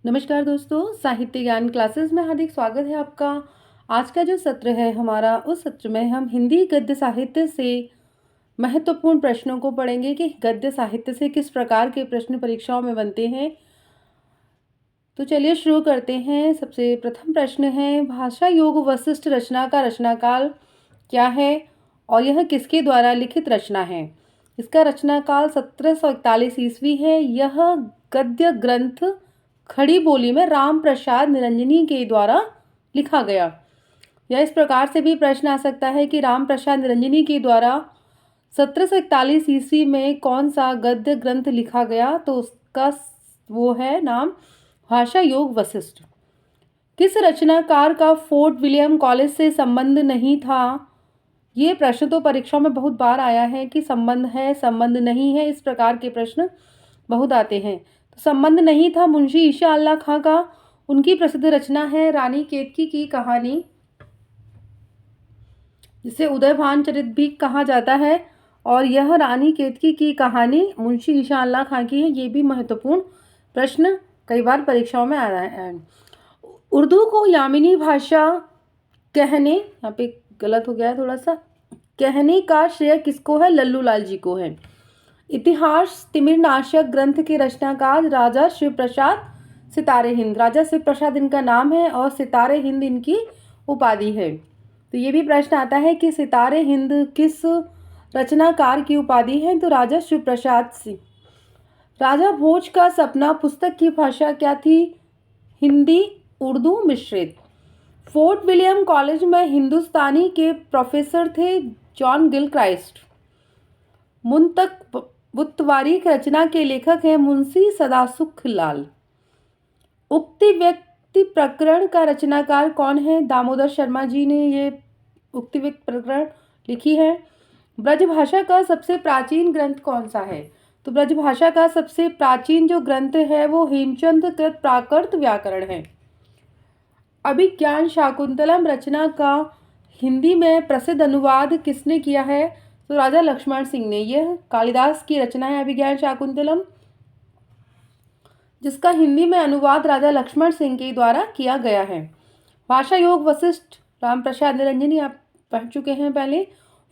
नमस्कार दोस्तों, साहित्य ज्ञान क्लासेस में हार्दिक स्वागत है आपका। आज का जो सत्र है हमारा, उस सत्र में हम हिंदी गद्य साहित्य से महत्वपूर्ण प्रश्नों को पढ़ेंगे कि गद्य साहित्य से किस प्रकार के प्रश्न परीक्षाओं में बनते हैं। तो चलिए शुरू करते हैं। सबसे प्रथम प्रश्न है, भाषा योग वशिष्ठ रचना का रचनाकाल क्या है और यह किसके द्वारा लिखित रचना है। इसका रचनाकाल 1741 ईस्वी है। यह गद्य ग्रंथ खड़ी बोली में राम प्रसाद निरंजनी के द्वारा लिखा गया। या इस प्रकार से भी प्रश्न आ सकता है कि राम प्रसाद निरंजनी के द्वारा 1741 ईस्वी में कौन सा गद्य ग्रंथ लिखा गया, तो उसका वो है नाम भाषा योग वशिष्ठ। किस रचनाकार का फोर्ट विलियम कॉलेज से संबंध नहीं था। ये प्रश्न तो परीक्षाओं में बहुत बार आया है कि संबंध है, संबंध नहीं है, इस प्रकार के प्रश्न बहुत आते हैं। तो संबंध नहीं था मुंशी ईशा अल्लाह खां का। उनकी प्रसिद्ध रचना है रानी केतकी की कहानी, जिसे उदयभान चरित भी कहा जाता है। और यह रानी केतकी की कहानी मुंशी ईशा अल्लाह खां की है। ये भी महत्वपूर्ण प्रश्न कई बार परीक्षाओं में आ रहा है। उर्दू को यामिनी भाषा कहने, यहाँ पे गलत हो गया है थोड़ा सा, कहने का श्रेय किसको है, लल्लू लाल जी को है। इतिहास तिमिरनाशक ग्रंथ के रचनाकार राजा शिव प्रसाद सितारे हिंद। राजा शिव प्रसाद इनका नाम है और सितारे हिंद इनकी उपाधि है। तो ये भी प्रश्न आता है कि सितारे हिंद किस रचनाकार की उपाधि है, तो राजा शिव प्रसाद सिंह। राजा भोज का सपना पुस्तक की भाषा क्या थी, हिंदी उर्दू मिश्रित। फोर्ट विलियम कॉलेज में हिंदुस्तानी के प्रोफेसर थे जॉन गिलक्राइस्ट। मुंतक बुत्वारी रचना के लेखक हैं मुंशी सदासुख लाल। उक्ति व्यक्ति प्रकरण का रचनाकार कौन है, दामोदर शर्मा जी ने ये उक्ति व्यक्ति प्रकरण लिखी है। ब्रजभाषा का सबसे प्राचीन ग्रंथ कौन सा है, तो ब्रजभाषा का सबसे प्राचीन जो ग्रंथ है वो हेमचंद कृत प्राकृत व्याकरण है। अभिज्ञान शाकुंतलम रचना का हिंदी में प्रसिद्ध अनुवाद किसने किया है, तो राजा लक्ष्मण सिंह ने। यह कालिदास की रचना है अभिज्ञान शाकुंतलम, जिसका हिंदी में अनुवाद राजा लक्ष्मण सिंह के द्वारा किया गया है। भाषा योग वशिष्ठ राम प्रसाद निरंजनी आप पढ़ चुके हैं पहले।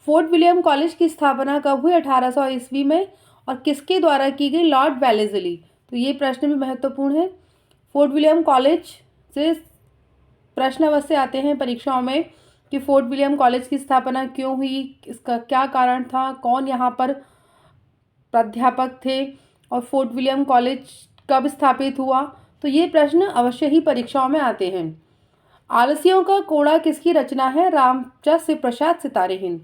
फोर्ट विलियम कॉलेज की स्थापना कब हुई, 1800 ईस्वी में, और किसके द्वारा की गई, लॉर्ड वेलेस्ली। तो ये प्रश्न भी महत्वपूर्ण है। फोर्ट विलियम कॉलेज से प्रश्न अवश्य आते हैं परीक्षाओं में कि फोर्ट विलियम कॉलेज की स्थापना क्यों हुई, इसका क्या कारण था, कौन यहाँ पर प्राध्यापक थे और फोर्ट विलियम कॉलेज कब स्थापित हुआ। तो ये प्रश्न अवश्य ही परीक्षाओं में आते हैं। आलसियों का कोड़ा किसकी रचना है, रामचा शिव प्रसाद सितारे हिंद।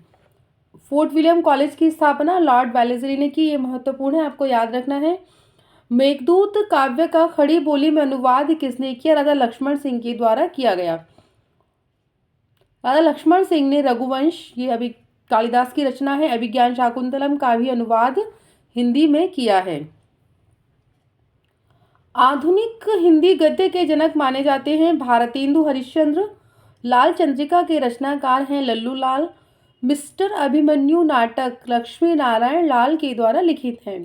फोर्ट विलियम कॉलेज की स्थापना लॉर्ड वेलेस्ली ने की, ये महत्वपूर्ण है, आपको याद रखना है। मेघदूत काव्य का खड़ी बोली में अनुवाद किसने किया, राजा लक्ष्मण सिंह के द्वारा किया गया। राजा लक्ष्मण सिंह ने रघुवंश, ये अभी कालिदास की रचना है, अभिज्ञान शाकुंतलम का भी अनुवाद हिंदी में किया है। आधुनिक हिंदी गद्य के जनक माने जाते हैं भारतेंदु हरिश्चंद्र। लाल चंद्रिका के रचनाकार हैं लल्लू लाल। मिस्टर अभिमन्यु नाटक लक्ष्मी नारायण लाल के द्वारा लिखित है।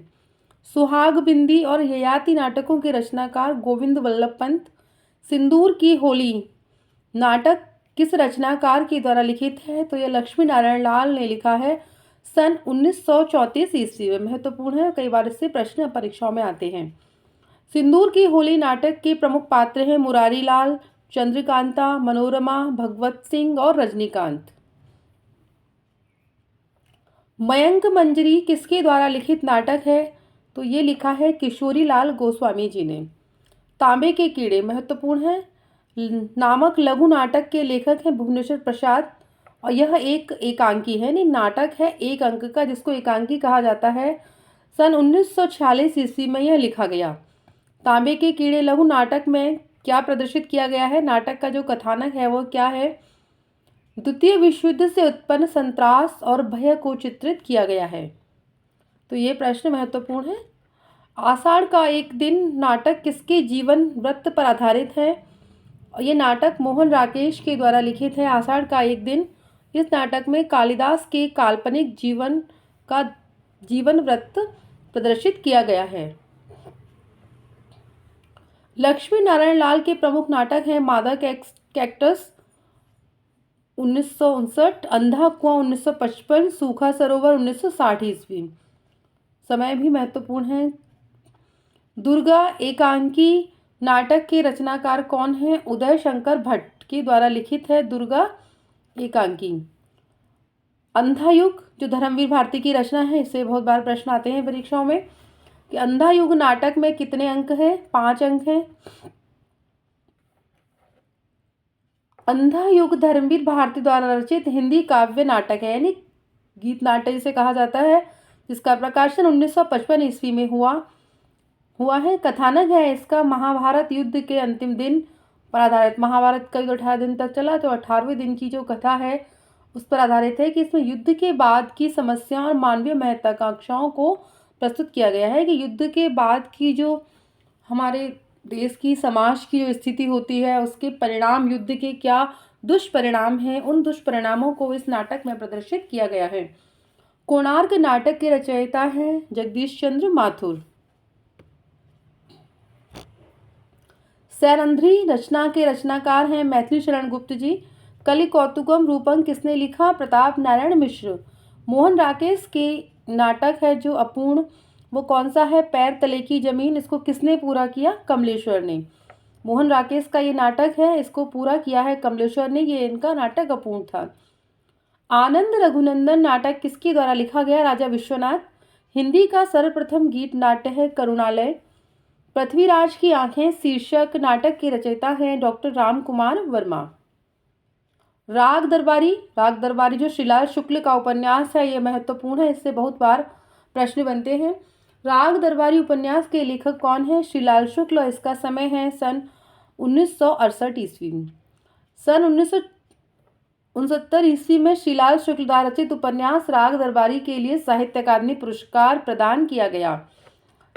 सुहाग बिंदी और ययाति नाटकों के रचनाकार गोविंद वल्लभ पंत। सिंदूर की होली नाटक किस रचनाकार के द्वारा लिखित है, तो यह लक्ष्मी नारायण लाल ने लिखा है सन 1934 ईस्वी में। महत्वपूर्ण है, कई बार इससे प्रश्न परीक्षाओं में आते हैं। सिंदूर की होली नाटक के प्रमुख पात्र हैं मुरारी लाल, चंद्रकांता, मनोरमा, भगवत सिंह और रजनीकांत। मयंक मंजरी किसके द्वारा लिखित नाटक है, तो ये लिखा है किशोरी लाल गोस्वामी जी ने। तांबे के कीड़े महत्वपूर्ण है नामक लघु नाटक के लेखक हैं भुवनेश्वर प्रसाद, और यह एक एकांकी है, नहीं नाटक है एक अंक का, जिसको एकांकी कहा जाता है। सन 1946 ईस्वी में यह लिखा गया। तांबे के कीड़े लघु नाटक में क्या प्रदर्शित किया गया है, नाटक का जो कथानक है वो क्या है, द्वितीय विश्व युद्ध से उत्पन्न संत्रास और भय को चित्रित किया गया है। तो ये प्रश्न महत्वपूर्ण है। आषाढ़ का एक दिन नाटक किसके जीवन वृत्त पर आधारित है, और ये नाटक मोहन राकेश के द्वारा लिखित है। आषाढ़ का एक दिन, इस नाटक में कालिदास के काल्पनिक जीवन का जीवन वृत्त प्रदर्शित किया गया है। लक्ष्मी नारायण लाल के प्रमुख नाटक हैं मादा कैक्टस 1959, अंधा कुआं 1955, सूखा सरोवर 1960 ईस्वी। समय भी महत्वपूर्ण है। दुर्गा एकांकी नाटक के रचनाकार कौन हैं? उदय शंकर भट्ट के द्वारा लिखित है दुर्गा एकांकी। अंधा युग जो धर्मवीर भारती की रचना है, इससे बहुत बार प्रश्न आते हैं परीक्षाओं में कि अंधा युग नाटक में कितने अंक हैं? 5 अंक हैं। अंधा युग धर्मवीर भारती द्वारा रचित हिंदी काव्य नाटक है, यानी गीत नाटक जिसे कहा जाता है, जिसका प्रकाशन 1955 ईस्वी में हुआ है। कथानक है इसका महाभारत युद्ध के अंतिम दिन पर आधारित। महाभारत का युद्ध 18 दिन तक चला, तो 18वें दिन की जो कथा है उस पर आधारित है कि इसमें युद्ध के बाद की समस्या और मानवीय महत्वाकांक्षाओं को प्रस्तुत किया गया है कि युद्ध के बाद की जो हमारे देश की समाज की जो स्थिति होती है उसके परिणाम, युद्ध के क्या दुष्परिणाम हैं, उन दुष्परिणामों को इस नाटक में प्रदर्शित किया गया है। कोणार्क नाटक के रचयिता हैं जगदीश चंद्र माथुर। सैरंध्री रचना के रचनाकार हैं मैथिली शरण गुप्त जी। कलि कौतुकम रूपम किसने लिखा? प्रताप नारायण मिश्र। मोहन राकेश के नाटक है जो अपूर्ण, वो कौन सा है? पैर तले की जमीन। इसको किसने पूरा किया? कमलेश्वर ने। मोहन राकेश का ये नाटक है, इसको पूरा किया है कमलेश्वर ने। ये इनका नाटक अपूर्ण था। आनंद रघुनंदन नाटक किसके द्वारा लिखा गया? राजा विश्वनाथ। हिंदी का सर्वप्रथम गीत नाट्य है करुणालय। पृथ्वीराज की आंखें शीर्षक नाटक के रचयिता हैं डॉक्टर राम कुमार वर्मा। राग दरबारी जो श्रीलाल शुक्ल का उपन्यास है, ये महत्वपूर्ण है, इससे बहुत बार प्रश्न बनते हैं। राग दरबारी उपन्यास के लेखक कौन है? श्रीलाल शुक्ल। इसका समय है सन 1968 ईस्वी। सन 1969 ईस्वी में श्रीलाल शुक्ल द्वारा रचित उपन्यास राग दरबारी के लिए साहित्य अकादमी पुरस्कार प्रदान किया गया।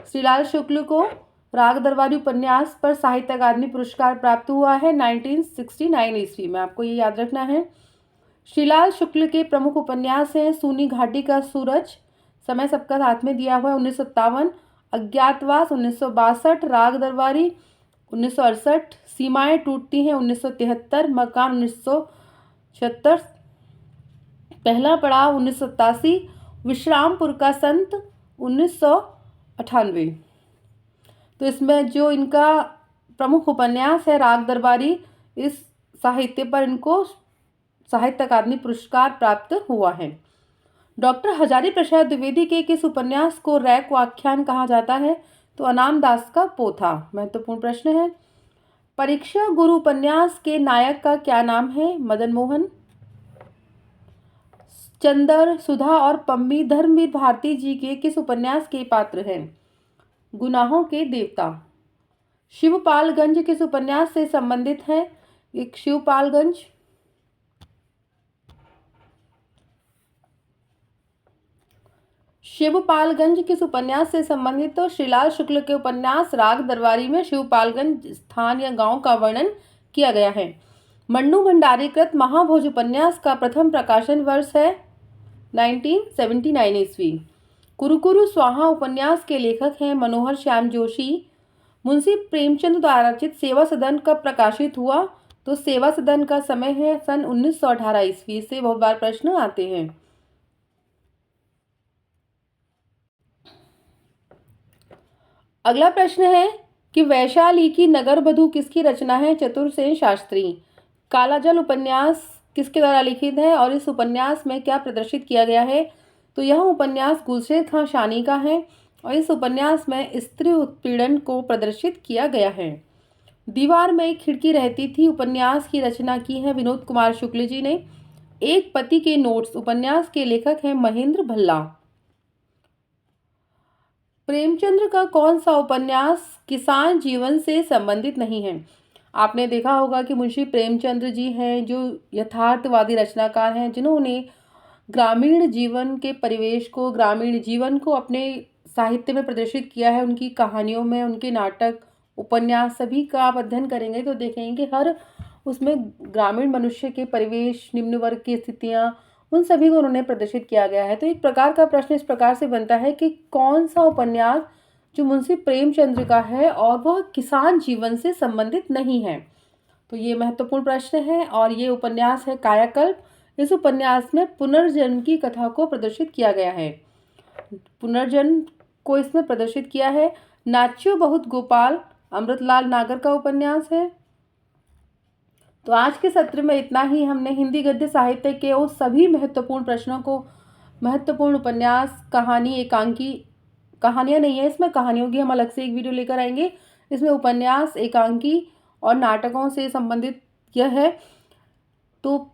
श्रीलाल शुक्ल को राग दरबारी उपन्यास पर साहित्य अकादमी पुरस्कार प्राप्त हुआ है 1969 ईस्वी में, आपको ये याद रखना है। श्रीलाल शुक्ल के प्रमुख उपन्यास हैं सूनी घाटी का सूरज, समय सबका साथ में दिया हुआ है 1957, अज्ञातवास 1962, राग दरबारी 1968, सीमाएं टूटती हैं 1973, मकान 1976, पहला पड़ाव 1987, विश्रामपुर का संत 1998। तो इसमें जो इनका प्रमुख उपन्यास है राग दरबारी, इस साहित्य पर इनको साहित्य अकादमी पुरस्कार प्राप्त हुआ है। डॉक्टर हजारी प्रसाद द्विवेदी के किस उपन्यास को रैक व्याख्यान कहा जाता है? तो अनाम दास का पोथा। महत्वपूर्ण प्रश्न है। परीक्षा गुरु उपन्यास के नायक का क्या नाम है? मदन मोहन। चंदर, सुधा और पम्मी धर्मवीर भारती जी के किस उपन्यास के पात्र हैं? गुनाहों के देवता। शिवपालगंज किस उपन्यास से संबंधित है? एक शिवपालगंज। शिवपालगंज किस उपन्यास से संबंधित? तो श्रीलाल शुक्ल के उपन्यास राग दरबारी में शिवपालगंज स्थान या गांव का वर्णन किया गया है। मन्नू भंडारी कृत महाभोज उपन्यास का प्रथम प्रकाशन वर्ष है 1979 ईस्वी। कुरुकुरु स्वाहा उपन्यास के लेखक हैं मनोहर श्याम जोशी। मुंशी प्रेमचंद द्वारा रचित सेवा सदन कब प्रकाशित हुआ? तो सेवा सदन का समय है सन 1918 ईस्वी। से बहुत बार प्रश्न आते हैं। अगला प्रश्न है कि वैशाली की नगर बधू किसकी रचना है? चतुरसेन शास्त्री। कालाजल उपन्यास किसके द्वारा लिखित है और इस उपन्यास में क्या प्रदर्शित किया गया है? तो यह उपन्यास गुलशेद खां शानी का है और इस उपन्यास में स्त्री उत्पीड़न को प्रदर्शित किया गया है। दीवार में एक खिड़की रहती थी उपन्यास की रचना की है विनोद कुमार शुक्ल जी ने। एक पति के नोट्स उपन्यास के लेखक हैं महेंद्र भल्ला। प्रेमचंद्र का कौन सा उपन्यास किसान जीवन से संबंधित नहीं है? आपने देखा होगा कि मुंशी प्रेमचंद्र जी हैं जो यथार्थवादी रचनाकार हैं, जिन्होंने ग्रामीण जीवन के परिवेश को, ग्रामीण जीवन को अपने साहित्य में प्रदर्शित किया है। उनकी कहानियों में, उनके नाटक, उपन्यास सभी का आप अध्ययन करेंगे तो देखेंगे हर उसमें ग्रामीण मनुष्य के परिवेश, निम्न वर्ग की स्थितियाँ, उन सभी को उन्होंने प्रदर्शित किया गया है। तो एक प्रकार का प्रश्न इस प्रकार से बनता है कि कौन सा उपन्यास जो मुंशी प्रेमचंद्र का है और वह किसान जीवन से संबंधित नहीं है। तो ये महत्वपूर्ण प्रश्न है और ये उपन्यास है कायाकल्प। इस उपन्यास में पुनर्जन्म की कथा को प्रदर्शित किया गया है। पुनर्जन्म को इसमें प्रदर्शित किया है। नाच्यो बहुत गोपाल अमृतलाल नागर का उपन्यास है। तो आज के सत्र में इतना ही। हमने हिंदी गद्य साहित्य के उस सभी महत्वपूर्ण प्रश्नों को, महत्वपूर्ण उपन्यास, कहानी, एकांकी, कहानियाँ नहीं है इसमें, कहानियों की हम अलग से एक वीडियो लेकर आएंगे। इसमें उपन्यास, एकांकी और नाटकों से संबंधित यह है। तो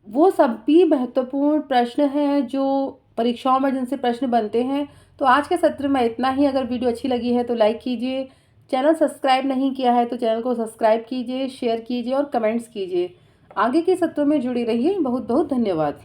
वो सभी महत्वपूर्ण प्रश्न हैं जो परीक्षाओं में जिनसे प्रश्न बनते हैं। तो आज के सत्र में इतना ही। अगर वीडियो अच्छी लगी है तो लाइक कीजिए, चैनल सब्सक्राइब नहीं किया है तो चैनल को सब्सक्राइब कीजिए, शेयर कीजिए और कमेंट्स कीजिए। आगे के सत्रों में जुड़ी रहिए। बहुत बहुत धन्यवाद।